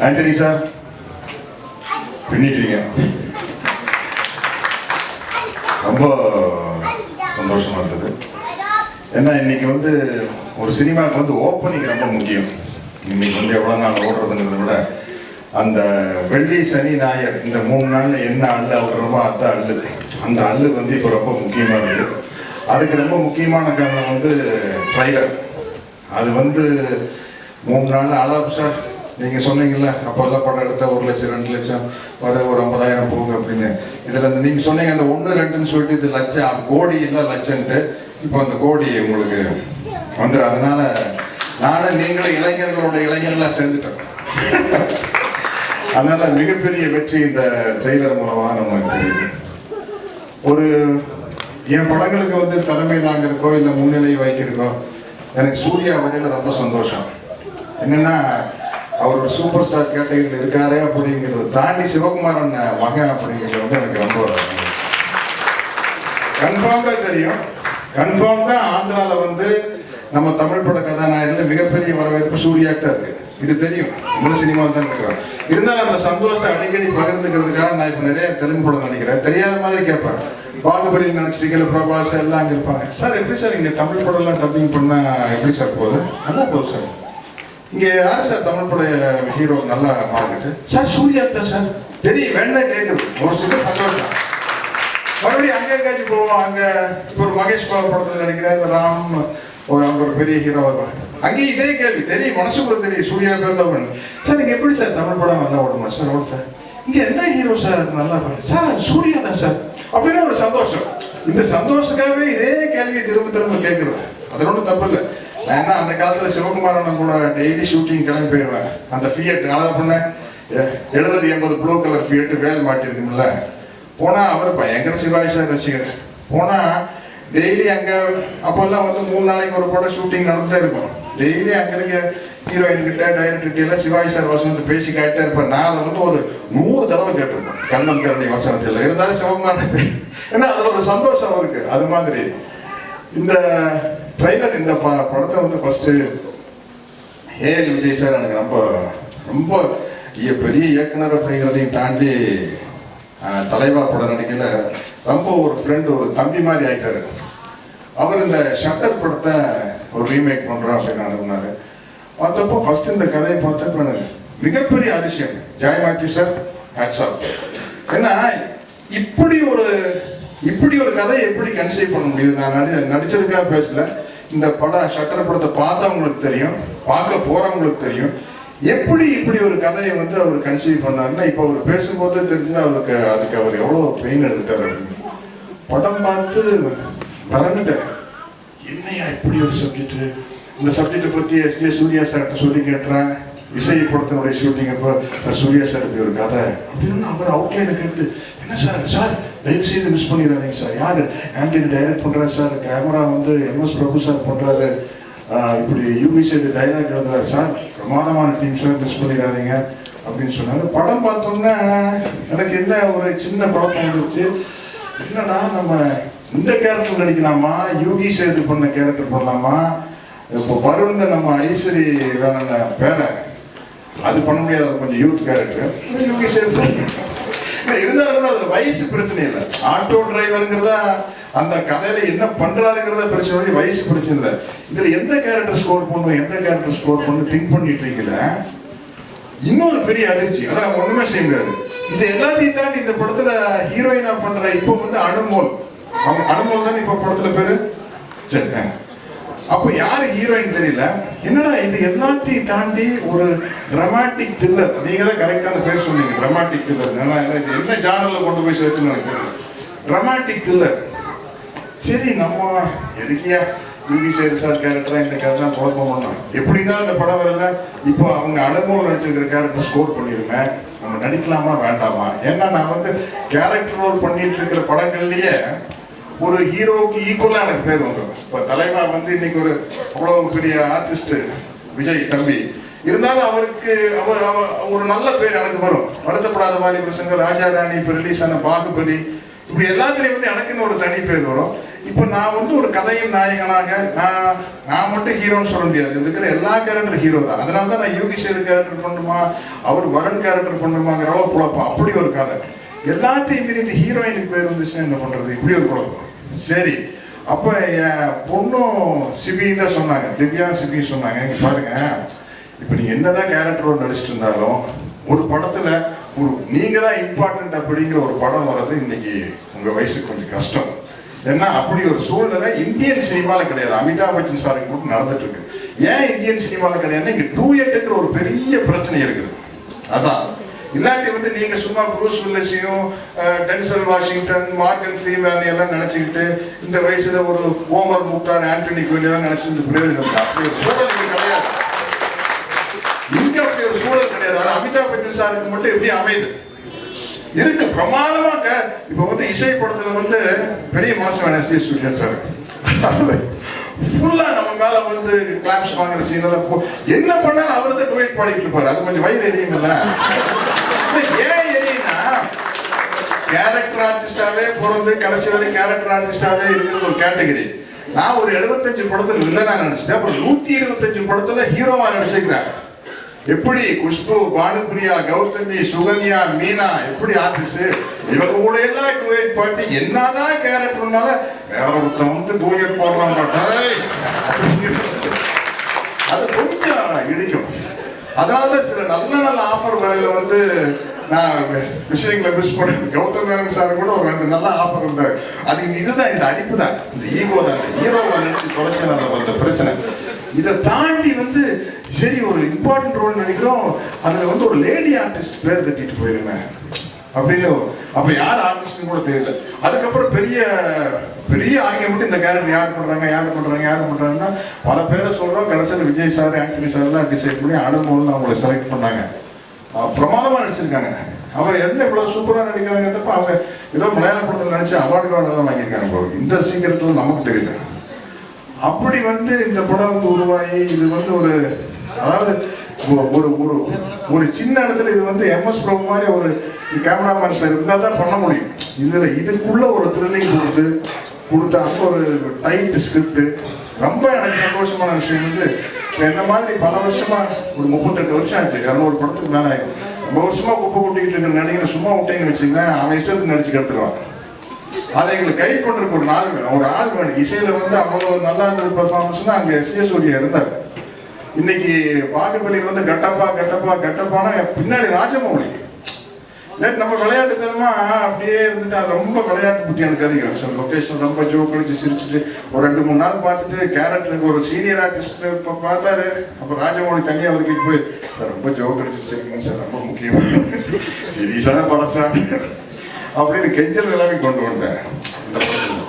Antony sir பின்னிட்டீங்க, ரொம்ப சந்தோஷமா இருந்தது. ஏன்னா இன்னைக்கு வந்து ஒரு சினிமாவுக்கு வந்து ஓப்பனிங் ரொம்ப முக்கியம். இன்னைக்கு வந்து எவ்வளோ நாள் ஓடுறதுங்கிறத விட அந்த வெள்ளி சனி ஞாயிறு இந்த 3 நாள்ல என்ன அள்ளு அவடுறோமோ அதுதான் அள்ளுது. அந்த அள்ளு வந்து இப்போ ரொம்ப முக்கியமாக இருக்குது. அதுக்கு ரொம்ப முக்கியமான காரணம் வந்து ட்ரைலர். அது வந்து 3 நாள் அலாப் சார் நீங்கள் சொன்னீங்கல்ல, அப்போல்லாம் படம் எடுத்தால் 1 லட்சம் 2 லட்சம் ஒரு 50,000 போகுங்க அப்படின்னு. இதில் நீங்கள் சொன்னீங்க அந்த 1 2ன்னு சொல்லிட்டு இது லட்சம் கோடி இல்லை லட்சன்ட்டு. இப்போ அந்த கோடி உங்களுக்கு வந்துடும். அதனால நானும் நீங்களும் இளைஞர்களோட இளைஞர்களாக சேர்ந்துட்டோம். அதனால மிகப்பெரிய வெற்றி இந்த ட்ரெய்லர் மூலமாக நமக்கு தெரியுது. ஒரு என் படங்களுக்கு வந்து தலைமை தாங்கிறக்கோ இல்லை முன்னிலை வைக்கிறக்கோ எனக்கு சூர்யா வரையில் ரொம்ப சந்தோஷம். என்னன்னா அவர் ஒரு சூப்பர் ஸ்டார் கேட்டகரியில் இருக்காரே அப்படிங்கிறத தாண்டி சிவகுமாரன் மகன் அப்படிங்கிறது வந்து எனக்கு ரொம்ப கன்ஃபார்ம்டாக தெரியும். கன்ஃபார்ம்டாக ஆந்திராவில் வந்து நம்ம தமிழ் பட கதாநாயகர்கள் மிகப்பெரிய வரவேற்பு சூர்யாக்கிட்ட இருக்கு. இது தெரியும், நம்ம சினிமா தான் இருக்கிறோம். இருந்தாலும் அந்த சந்தோஷத்தை அடிக்கடி பகிர்ந்துக்கிறதுக்காக நான் இப்போ நிறைய தெலுங்கு படம் நடிக்கிறேன். தெரியாத மாதிரி கேட்பேன். பாகுபலியில் நடிச்சிருக்கீங்க, பிரபாஸ் எல்லாம் அங்கே இருப்பாங்க. சார் எப்படி சார் இங்கே தமிழ் படம்லாம் டப்பிங் பண்ணால் எப்படி சார் போகுது? நல்லா போகுது சார். இங்கே யார் சார் தமிழ் பட ஹீரோ நல்லா மார்க்கெட்டு? சார் சூர்யா தான் சார். தெரியும், வேணா கேட்குறது ஒரு சில சந்தோஷம். மறுபடியும் அங்கே எங்கேயாச்சும் போவோம். அங்கே இப்போ ஒரு மகேஷ் பாபு படத்தில் நடிக்கிறேன், இந்த ராம் அவங்க ஒரு பெரிய ஹீரோ வருவாங்க. அங்கேயும் இதே கேள்வி தெரியும், மனசுக்குள்ள தெரியும் சூர்யா பேர் தான். சார் இங்கே எப்படி சார் தமிழ் படம் நல்லா ஓடுமா சார்? ஓடு சார். இங்கே எந்த ஹீரோ சார் நல்லா சார்? சூர்யா தான் சார் அப்படின்னு ஒரு சந்தோஷம். இந்த சந்தோஷத்துக்காகவே இதே கேள்வியை திரும்ப திரும்ப கேட்குறது. அதில் ஒன்றும் தப்பு இல்லை. நான் என்ன அந்த காலத்தில் சிவகுமாரன் கூட டெய்லி ஷூட்டிங் கிளம்பி போயிடுவேன். அந்த ஃபியட் அளவு பண்ண 70-80 ப்ளூ கலர் ஃபியட்டு வேல் மாட்டிருக்குங்கள. போனால் அவர் பயங்கர சிவாஜி சார் ரசிகர். போனால் டெய்லி அங்கே அப்போல்லாம் வந்து 3 நாளைக்கு ஒரு படம் ஷூட்டிங் நடந்துட்டே இருக்கும். டெய்லி அங்கே இருக்க ஹீரோயின் கிட்ட டைரக்டர் எல்லாம் சிவாஜி சார் வசனத்தை பேசி கேட்டே இருப்பேன். நான் அதை வந்து ஒரு 100 தடவை கேட்டிருப்பேன் கண்ணன் கரணி வசனத்தில். இருந்தாலும் சிவகுமாரன் ஏன்னா அதில் ஒரு சந்தோஷம் இருக்கு. அது மாதிரி இந்த ட்ரெய்லர் இந்த படத்தை வந்து ஃபர்ஸ்ட் ஏஎல் விஜய் சார் எனக்கு ரொம்ப ரொம்ப பெரிய இயக்குனர் அப்படிங்கிறதையும் தாண்டி தலைவா படம் நடிக்கல ரொம்ப ஒரு ஃப்ரெண்டு, ஒரு தம்பி மாதிரி ஆயிட்டாரு. அவர் இந்த ஷட்டர் படத்தை ஒரு ரீமேக் பண்ணுறோம் அப்படின்னு அனுப்புனாரு. பார்த்தப்போ ஃபர்ஸ்ட் இந்த கதையை பார்த்தப்ப எனக்கு மிகப்பெரிய அதிசயம். Joy Mathew sir hats off. ஏன்னா இப்படி ஒரு கதையை எப்படி கன்சீவ் பண்ண முடியுது? நான் நடிச்சதுக்காக பேசல. இந்த படம் ஷட்டர் படத்தை பார்த்தவங்களுக்கு தெரியும், பார்க்க போறவங்களுக்கு தெரியும் எப்படி இப்படி ஒரு கதையை வந்து அவர் கன்சீவ் பண்ணாருன்னா. இப்போ அவர் பேசும்போது தெரிஞ்சது அதுக்கு அவர் எவ்வளோ பெயின் எடுத்துட்டாரு. படம் பார்த்து மறந்துட்டேன், என்னையா இப்படி ஒரு சப்ஜெக்ட். இந்த சப்ஜெக்டை பற்றி எஸ்ஜே சூர்யா சார்கிட்ட சொல்லி கேட்டுறேன். இசை படத்தினுடைய ஷூட்டிங் அப்போ சூர்யா சார் இப்படி ஒரு கதை அப்படின்னு அவர் அவுட்லைனை கேட்டு, என்ன சார் தயவு செய்து மிஸ் பண்ணிடாதீங்க சார். யார் ஆண்டனி டைரக்ட் பண்ணுறாரு சார், கேமரா வந்து MS பிரபு சார் பண்ணுறாரு, இப்படி யூபி செய்து டைலாக் எழுதுறாரு சார், பிரமாதமான டீம் சார், மிஸ் பண்ணிடாதீங்க அப்படின்னு சொன்னார். படம் பார்த்தோன்னே எனக்கு என்ன ஒரு சின்ன குழப்பம் வந்துருச்சு. என்னடா நம்ம இந்த கேரக்டர் நடிக்கலாமா, யூகி சேது பண்ண கேரக்டர் பண்ணலாமா, இப்போ வருண் நம்ம ஐஸ்வரி வேற பேரை அது பண்ண முடியாது, கொஞ்சம் யூத் கேரக்டர் யூகி சேது இருந்தாலும் அதுல வயசு பிரச்சனை இல்லை. ஆட்டோ டிரைவருங்கிறதா அந்த கதையில என்ன பண்றாருங்கிறத பிரச்சனை, வயசு பிரச்சனை இல்லை. இதுல எந்த கேரக்டர் ஸ்கோர் பண்ணுவோம், எந்த கேரக்டர் ஸ்கோர் பண்ணு திங்க் பண்ணிட்டு இருக்கீங்கள. இன்னொரு பெரிய அதிர்ச்சி, அதான் ஒண்ணுமே செய்ய முடியாது. இது எல்லாத்தையும் தாண்டி இந்த படத்துல ஹீரோயினா பண்ற இப்போ வந்து அனுமோல் தான் இப்ப படத்துல பேரு. சரி, அப்ப யாரு ஹீரோயின் தெரியல. என்னடா இது எல்லாத்தையும் தாண்டி ஒரு டிராமாட்டிக் த்ரில்லர். நீங்க தான் கரெக்டான பேர் சொன்னீங்க, டிராமாட்டிக் த்ரில்லர். இது என்ன ஜானர்ல கொண்டு போய் சேர்த்துன்னு எனக்கு தெரியல. Dramatic thriller. சரி, நம்ம எதுக்கியா யூகி சேது சார் கேரக்டரா இந்த கேரக்டர் குழப்பம் பண்ணோம். எப்படிதான் இந்த படம் வரல. இப்போ அவங்க அனுபவம் நடிச்சிருக்கிற கேரக்டர் ஸ்கோர் பண்ணிருக்கேன், நம்ம நடிக்கலாமா வேண்டாமா? ஏன்னா நான் வந்து கேரக்டர் ரோல் பண்ணிட்டு இருக்கிற படங்கள்லயே ஒரு ஹீரோவுக்கு ஈக்குவலா எனக்கு பேர் வந்துடும். இப்போ தலைவா வந்து இன்னைக்கு ஒரு அவ்வளவு பெரிய ஆர்டிஸ்ட் விஜய் தம்பி இருந்தாலும் அவருக்கு ஒரு நல்ல பேர் எனக்கு வரும். வருத்தப்படாத வாலிபர் சங்கம், ராஜா ராணி, இப்போ ரிலீஸ் ஆன பாகுபலி, இப்படி எல்லாத்துலேயும் வந்து எனக்குன்னு ஒரு தனி பேர் வரும். இப்போ நான் வந்து ஒரு கதையின் நாயகனாக நான் மட்டும் ஹீரோன்னு சொல்ல முடியாது. இருக்கிற எல்லா கேரக்டர் ஹீரோ தான். அதனால தான் நான் யோகி சேது கேரக்டர் பண்ணுமா, அவர் வரன் கேரக்டர் பண்ணுமாங்கிறவ குழப்பம். அப்படி ஒரு கதை. எல்லாத்தையும் மீறி இந்த ஹீரோயினுக்கு பேர் வந்துச்சுன்னா என்ன பண்றது? இப்படி ஒரு குழப்பம். சரி, அப்போ என் பொண்ணும் சிபி தான் சொன்னாங்க, திவ்யா சிபி சொன்னாங்க, இங்க பாருங்க, இப்போ நீங்க என்னதான் கேரக்டரோடு நடிச்சிட்டு இருந்தாலும் ஒரு படத்துல ஒரு நீங்க தான் இம்பார்ட்டன்ட் அப்படிங்கிற ஒரு படம் வர்றது இன்னைக்கு உங்க வயசுக்கு கொஞ்சம் கஷ்டம். ஏன்னா அப்படி ஒரு சூழ்நிலை இந்தியன் சினிமாவில் கிடையாது. அமிதாப் பச்சன் சாருக்கு மட்டும் நடந்துட்டு இருக்கு. ஏன் இந்தியன் சினிமாவில் கிடையாது? இங்க டூயட்டுங்கிற ஒரு பெரிய பிரச்சனை இருக்குது. அதான் இல்லாட்டி வந்து நீங்க சும்மா ப்ரூஸ் வில்லிஸையும் டென்சல் வாஷிங்டன், மார்கன் ஃப்ரீமேன் எல்லாம் நினைச்சுக்கிட்டு இந்த வயசுல ஒரு ஓமர் முக்தார், ஆண்டனி குயின் எல்லாம் நினைச்சிருந்து பிரயோஜனம். அப்படி ஒரு சூழல் இங்க கிடையாது. இங்க அப்படி ஒரு சூழல் கிடையாது. அது அமிதாப் பச்சன் சாருக்கு மட்டும் எப்படி அமையுது இருக்கு பிரமாதமாக. இப்ப வந்து இசை படத்துல வந்து பெரிய மாசம் வேணும் எஸ்டி சூரியன் சார். ஃபுல்லா நம்ம மேல வந்து கிளாப்ஸ் வாங்குற சீன் எல்லாம் என்ன பண்ணாலும் அவர் தான் டுவைட் பாடிட்டு இருப்பாரு. அது கொஞ்சம் வயிறு எரியும் இல்ல? ஏன் எரியும்னா கேரக்டர் ஆர்டிஸ்டாவே பிறந்து கடைசி வரை கேரக்டர் ஆர்டிஸ்டாவே இருக்கிறது ஒரு கேட்டகரி. நான் ஒரு 75 படத்துல வில்லனா நடிச்சிட்டேன். அப்புறம் 125 படத்துல ஹீரோவா நடிச்சிருக்கிறேன். எப்படி குஷ்பு, பானுபிரியா, கௌதமி, சுகன்யா, மீனா எப்படி ஆர்டிஸ்ட், இவங்க கூட எல்லாம் டுவைட் பாட்டி என்னதான் கேரக்டர்னால வேற ஒருத்தன் வந்து டுவைட் போடுறாங்க. அது கொஞ்சம் இடிக்கும். அதனாலதான் சில நல்ல நல்ல ஆஃபர் வரையில வந்து நான் விஷயங்களை மிஸ் பண்ண. கௌதம் மேனன் சார் கூட ஒரு 2 நல்ல ஆஃபர் இருந்தார். அது இதுதான், இந்த அடிப்பு தான், இந்த ஈகோ தான், இந்த ஹீரோவை நினைச்சு தொலைச்ச அந்த பிரச்சனை. இதை தாண்டி வந்து சரி ஒரு இம்பார்ட்டன்ட் ரோல் நடிக்கிறோம், அதுல வந்து ஒரு லேடி ஆர்டிஸ்ட் பேர் தட்டிட்டு போயிருங்க அப்படின்னு. அப்ப யார் ஆர்டிஸ்ட்னு கூட தெரியல. அதுக்கப்புறம் பெரிய பெரிய ஆர்கியூமெண்ட், இந்த கேரக்டர் யார் பண்றாங்கன்னா பல பேரை சொல்றோம். கடைசியில் விஜய் சார், ஆண்டனி சார் எல்லாம் டிசைட் பண்ணி அனுபவம் அவங்களை செலக்ட் பண்ணாங்க. பிரமாதமா நடிச்சிருக்காங்க. அவர் என்ன இவ்வளவு சூப்பரா நடிக்கிறாங்கன்றப்ப அவங்க ஏதோ மலையாள படத்தில் நடிச்சு அவார்டு தான் வாங்கியிருக்காங்க. இந்த சீக்கிரத்துல நமக்கு தெரியல. அப்படி வந்து இந்த படம் வந்து உருவாகி இது வந்து ஒரு, அதாவது ஒரு ஒரு ஒரு சின்ன இடத்துல இது வந்து MS பிரபு மாதிரி ஒரு கேமராமேன் சார் இருந்தால் தான் பண்ண முடியும். இதுக்குள்ள ஒரு த்ரில்லிங் கொடுத்த அந்த ஒரு டைட் ஸ்கிரிப்ட். ரொம்ப எனக்கு சந்தோஷமான விஷயம் வந்து இந்த மாதிரி பல வருஷமா, ஒரு 38 வருஷம் ஆச்சு, 200 படத்துக்கு மேலே ஆயிடுச்சு. ரொம்ப வருஷமா குப்பை கொட்டிக்கிட்டு இருக்கிற நடிகரை சும்மா விட்டேன்னு வச்சுங்களேன், அவன் இஷ்டத்துக்கு நடிச்சு கெடுத்துருவான். அதை எங்களுக்கு கைட் பண்றதுக்கு ஒரு ஆள் வேணும். இசையில வந்து அவ்வளவு நல்லா இருந்த பெர்ஃபார்மன்ஸ்னா அங்க எஸ் சூர்யா இருந்தார். இன்னைக்கு பாகுபலி வந்து கட்டப்பானா பின்னாடி ராஜமௌலி. நம்ம விளையாட்டுத்தனமா அப்படியே இருந்துட்டு அது ரொம்ப விளையாட்டு புத்தி எனக்கு அதிகம். சில லொக்கேஷன் ரொம்ப ஜோக் அடிச்சு சிரிச்சுட்டு ஒரு 2-3 நாள் பார்த்துட்டு கேரக்டருக்கு ஒரு சீனியர் ஆர்டிஸ்ட் இப்போ பார்த்தாரு. அப்புறம் ராஜமௌலி தனியாக அவர்கிட்ட போய் சார் ரொம்ப ஜோக் அடிச்சு வச்சிருக்கீங்க சார், ரொம்ப முக்கியம் சீரியஸான படம் சார் அப்படின்னு கெஞ்சல் எல்லாமே கொண்டு வந்தேன் இந்த படத்தில்.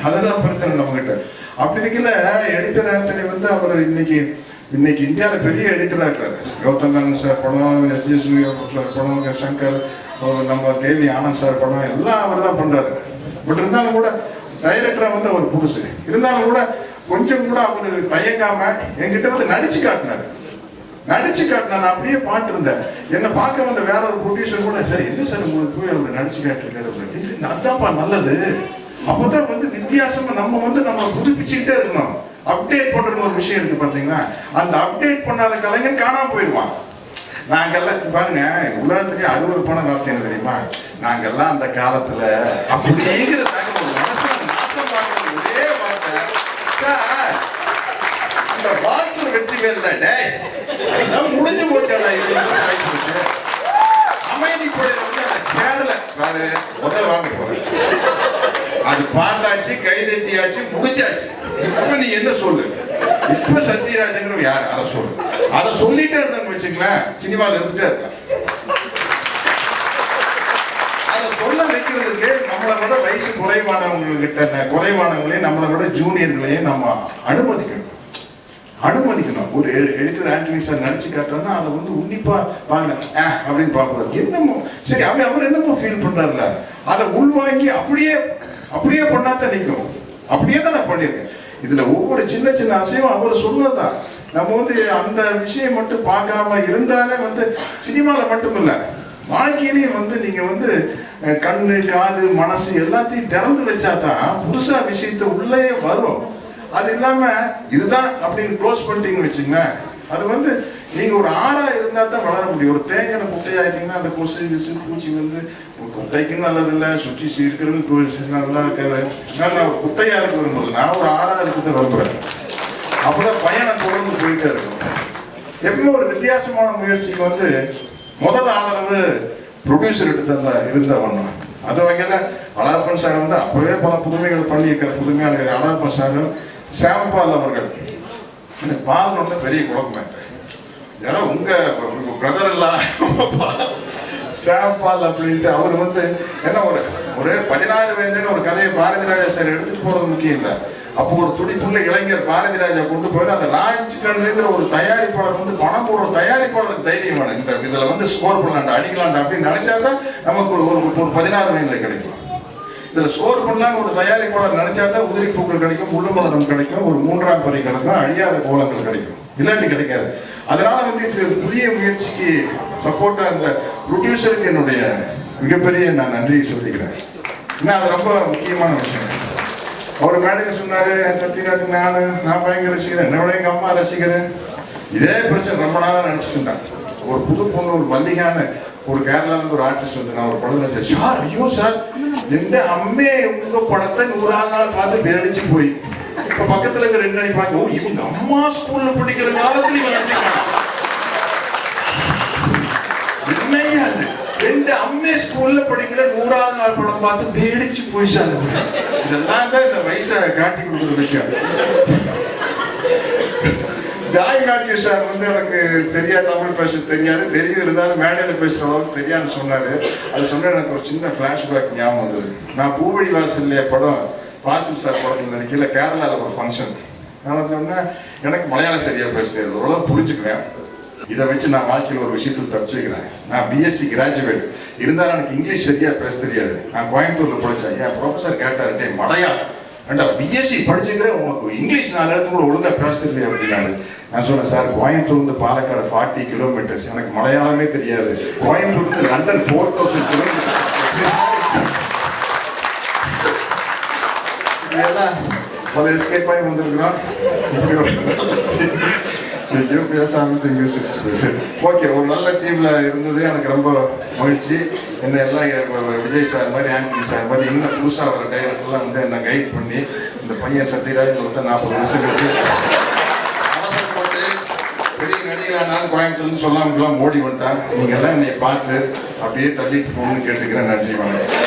அதுதான் பிரச்சனை நம்மகிட்ட. அப்படி இருக்கல எடிட்டர் ஆண்டனி வந்து அவர் இன்னைக்கு இந்தியாவில் பெரிய எடிட்டராக இருக்கிறாரு. கௌதம் மேனன் சார் படம், SG சூர்யா படம், சங்கர், நம்ம கேவி ஆனந்த் சார் படம் எல்லாம் அவர் தான் பண்றாரு. பட் இருந்தாலும் கூட டைரக்டரா வந்து அவர் புதுசு இருந்தாலும் கூட கொஞ்சம் கூட அவரு தயங்காம என்கிட்ட வந்து நடிச்சு காட்டினார். நான் அப்படியே பாட்டு இருந்தேன். என்னை பார்க்க வந்த வேற ஒரு ப்ரொடியூசர் கூட சரி என்ன சார் உங்களுக்கு போய் அவர் நடிச்சு காட்டிருக்காரு அப்படின்னு. அதான்ப்பா நல்லது. அப்போதான் வந்து வித்தியாசமா நம்ம புதுப்பிச்சுக்கிட்டே இருக்கணும். அப்டேட் பண்ற ஒரு விஷயம் இருக்கு பாத்தீங்கன்னா, அந்த அப்டேட் பண்ணாத கலைஞன் காணாம போயிடுவான். நாங்கெல்லாம் பாருங்க, உலகத்துக்கு 60 பணம் காலத்து என்ன தெரியுமா? நாங்கெல்லாம் அந்த காலத்துல அப்படிங்கிற மனசுல நாசம் பார்க்கறது ஒரே வார்த்தை, அந்த வாட்டர் வெற்றி வேலை அதான் முடிஞ்சு போச்சாடா. அமைதி படையில வந்து அந்த சேனல முதல் வாங்க போறேன், அது பார்த்தாச்சு, கைதட்டியாச்சு, முடிஞ்சாச்சு. இப்ப நீ என்ன சொல்லு? இப்ப சத்யராஜங்கிற யாரு? அதை சொல்லு. அதை சொல்லிட்டே இருந்தான்னு வச்சுங்களேன், சினிமாவில் இருந்துட்டே இருக்க. அதை சொல்ல வைக்கிறதுக்கு நம்மளை விட வயசு குறைவானவங்களையும் நம்மளை விட ஜூனியர்களையும் நம்ம அனுமதிக்கணும். ஒரு எடிட்டர் ஆண்டனி சார் நடிச்சு காட்டுறோம்னா அதை வந்து உன்னிப்பா வாங்க அப்படின்னு பார்க்கறது. என்னமோ சரி, அவர் என்னமோ ஃபீல் பண்றாருல, அதை உள்வாங்கி அப்படியே பண்ணாதான் நிற்கும். அப்படியே தான் நான் பண்ணியிருக்கேன். இதுல ஒவ்வொரு சின்ன சின்ன அசைவும் அவர் சொன்னதுதான். நம்ம வந்து அந்த விஷயம் மட்டும் பார்க்காம இருந்தாலே வந்து சினிமாவில் மட்டும் இல்லை, வாழ்க்கையிலையும் வந்து நீங்க வந்து கண்ணு காது மனசு எல்லாத்தையும் திறந்து வச்சாதான் புதுசா விஷயத்த உள்ளே வரும். அது இல்லாம இதுதான் அப்படின்னு க்ளோஸ் பண்ணிட்டீங்கன்னு வச்சுங்களேன், அது வந்து நீங்க ஒரு ஆறா இருந்தா தான் வளர முடியும். ஒரு தேங்கின குட்டையாயிட்டீங்கன்னா அந்த கொசு கிசு பூச்சி வந்து குட்டைக்கும் நல்லது இல்லை, சுற்றி இருக்கிறவங்க நல்லா இருக்காது. நான் ஒரு குட்டையா இருக்க விரும்புறது, நான் ஒரு ஆறா இருக்கிறத விரும்புறேன். அப்பதான் பயணம் தொடர்ந்து போயிட்டே இருக்கும். எப்பவுமே ஒரு வித்தியாசமான முயற்சிக்கு வந்து முதல் ஆதரவு ப்ரொடியூசர் எடுத்த இருந்த ஒண்ணு. அது வகையில அழகப்பன் சார் வந்து அப்பவே பல புதுமைகள் பண்ணியிருக்கிற புதுமையான அழகப்பன் சார், சாம்பால் அவர்கள். எனக்கு பால் பெரிய குழப்பம், யாரோ உங்க பிரதர் இல்ல சாம்பால் அப்படின்ட்டு அவர் வந்து என்ன ஒரு 16 வயதுன்னு ஒரு கதையை பாரதி ராஜா சார் எடுத்துட்டு போறது முக்கியம் இல்லை. அப்போ ஒரு துடிப்புள்ள இளைஞர் பாரதி ராஜா கொண்டு போய் அந்த ராஜ்கண்ணுங்கிற ஒரு தயாரிப்பாளர் வந்து பணம் போடுற தயாரிப்பாளருக்கு தைரியம் வேணும். இந்த இதுல வந்து ஸ்கோர் பண்ணலாண்டா அடிக்கலாண்டா அப்படின்னு நினைச்சாதான் நமக்கு ஒரு 16 வயதுல கிடைக்கும். இதுல ஸ்கோர் பண்ணலான்னு ஒரு தயாரிப்பாளர் நினைச்சாதான் உதிரி பூக்கள் கிடைக்கும், முள்ளுமலரம் கிடைக்கும், ஒரு 3ஆம் பறி கிடைக்கும், அழியாத கோலங்கள் கிடைக்கும், இல்லாட்டி கிடைக்காது. அதனால வந்து இப்படி ஒரு புதிய முயற்சிக்கு சப்போர்ட்டா இந்த ப்ரொடியூசருக்கு என்னுடைய மிகப்பெரிய நான் நன்றி சொல்லிக்கிறேன். ஏன்னா அது ரொம்ப முக்கியமான விஷயம். அவர் மேடையில் சொன்னாரு, சத்யராஜ் நான் பயங்கர ரசிக்கிறேன், என்னோட எங்க அம்மா ரசிக்கிறேன். இதே பிரச்சனை ரொம்ப நாளா நினைச்சிட்டு இருந்தேன். ஒரு புது பொண்ணு ஒரு மல்லிகான ஒரு கேரளால இருந்து ஒரு ஆர்டிஸ்ட் வந்து நான் ஒரு படம் நினைச்சேன். சார் ஐயோ சார் எந்த அம்மே உங்க படத்தை 100ஆவது நாள் பார்த்து பேரடிச்சு போய் இப்ப பக்கத்துல இருக்க 2 நினைப்பாங்க, ஓ இவங்க அம்மா ஸ்கூல்ல படிக்கிற காலத்துல இவங்க நினைச்சிருக்காங்க. என்னையா அது 2 அம்மே ஸ்கூல்ல படிக்கிற 100ஆவது நாள் படம் பார்த்து பேடிச்சு போய் சார். இதெல்லாம் தான் இந்த வயசை காட்டி கொடுக்குற விஷயம். ஜாய் மேத்யூ சார் வந்து எனக்கு சரியா தமிழ் பேச தெரியாது, தெரியும் இருந்தாலும் மேடையில் பேசுற அளவுக்கு தெரியாதுன்னு சொன்னாரு. அது சொன்ன எனக்கு ஒரு சின்ன பிளாஷ்பேக் ஞாபகம் வந்தது. நான் பூவடி வாசல்லையே படம் வாசல் சார் படத்தில் நினைக்கல, கேரளாவில் ஒரு ஃபங்க்ஷன். நான் சொன்னேன் எனக்கு மலையாளம் சரியா பேச தெரியாது, ஓரளவு புரிஞ்சுக்குவேன். இதை வச்சு நான் வாழ்க்கையில் ஒரு விஷயத்தில் தப்பிச்சுக்கிறேன். நான் பிஎஸ்சி கிராஜுவேட் இருந்தாலும் எனக்கு இங்கிலீஷ் சரியா பேச தெரியாது. நான் கோயம்புத்தூர்ல படித்தேன். என் ப்ரொஃபஸர் கேட்டார், டே மடையா ஏண்டா பிஎஸ்சி படிச்சுக்கிறேன் உனக்கு இங்கிலீஷ் 4 இடத்துல கூட ஒழுங்கா பேச தெரியல அப்படின்னாரு. நான் சொன்னேன், சார் கோயம்புத்தூர்ந்து பாலக்காடு 40 கிலோமீட்டர்ஸ், எனக்கு மலையாளமே தெரியாது. கோயம்புத்தூர்ந்து லண்டன் 4000 கிலோமீட்டர். எல்லாம் பல எஸ்கேப் ஆகி வந்திருக்கிறோம். இப்படி ஒரு பேச ஆரம்பிச்சு ஓகே, ஒரு நல்ல டீம்ல இருந்தது எனக்கு ரொம்ப மகிழ்ச்சி. என்ன எல்லாம் விஜய் சார் மாதிரி, ஆண்டனி சார் மாதிரி இன்னும் புதுசாக வர டைரக்டர்லாம் வந்து என்ன கைட் பண்ணி இந்த பையன் சத்யராஜ் ஒருத்தர் 40 வருஷம் கழிச்சு அவசரப்பட்டு பெரிய நடிகரானாலும் கோயம்புத்தூர்னு சொல்லாமலாம் ஓடி வந்துட்டான். நீங்க எல்லாம் என்னை பார்த்து அப்படியே தள்ளிட்டு போகணும்னு கேட்டுக்கிறேன். நன்றி, வணக்கம்.